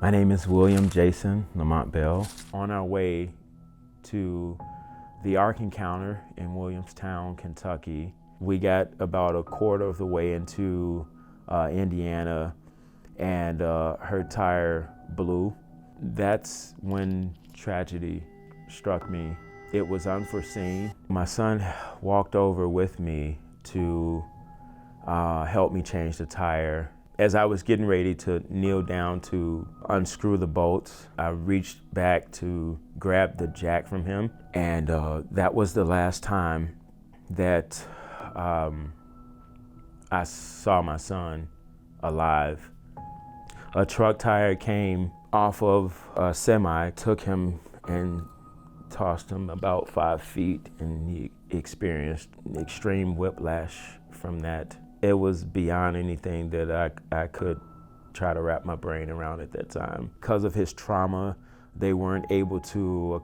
My name is William Jason Lamont Bell. On our way to the Ark Encounter in Williamstown, Kentucky, we got about a quarter of the way into Indiana, and her tire blew. That's when tragedy struck me. It was unforeseen. My son walked over with me to help me change the tire. As I was getting ready to kneel down to unscrew the bolts, I reached back to grab the jack from him, and that was the last time that I saw my son alive. A truck tire came off of a semi, took him and tossed him about 5 feet, and he experienced extreme whiplash from that. It was beyond anything that I could try to wrap my brain around at that time. Because of his trauma, they weren't able to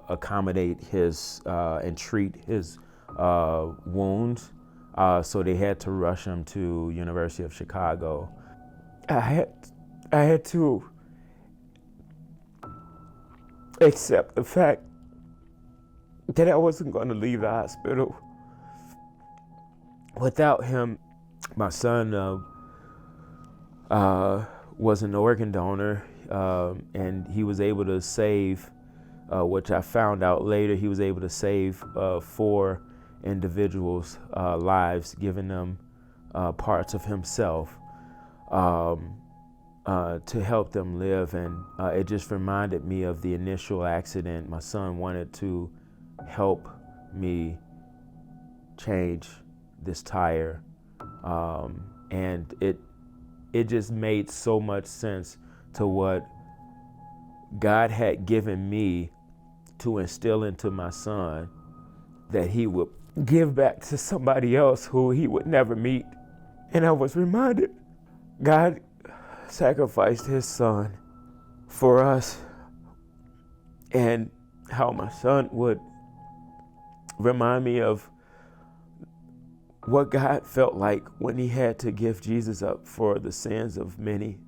accommodate his and treat his wounds, so they had to rush him to University of Chicago. I had to accept the fact that I wasn't going to leave the hospital without him. My son was an organ donor, and he was able to save, which I found out later, he was able to save 4 individuals' lives, giving them parts of himself to help them live. And it just reminded me of the initial accident. My son wanted to help me change this tire, and it just made so much sense to what God had given me to instill into my son, that he would give back to somebody else who he would never meet. And I was reminded God sacrificed his son for us, and how my son would remind me of what God felt like when he had to give Jesus up for the sins of many.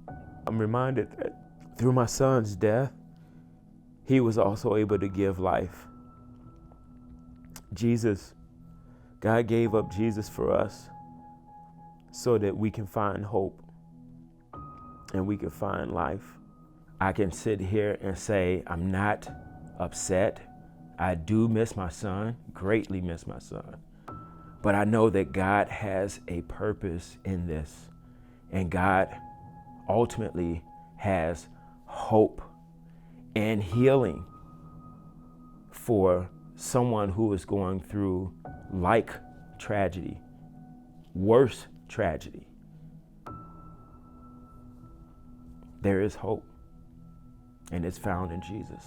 I'm reminded that through my son's death, he was also able to give life. God gave up Jesus for us so that we can find hope and we can find life. I can sit here and say I'm not upset. I do miss my son, greatly miss my son. But I know that God has a purpose in this, and God ultimately has hope and healing for someone who is going through like tragedy, worse tragedy. There is hope, and it's found in Jesus.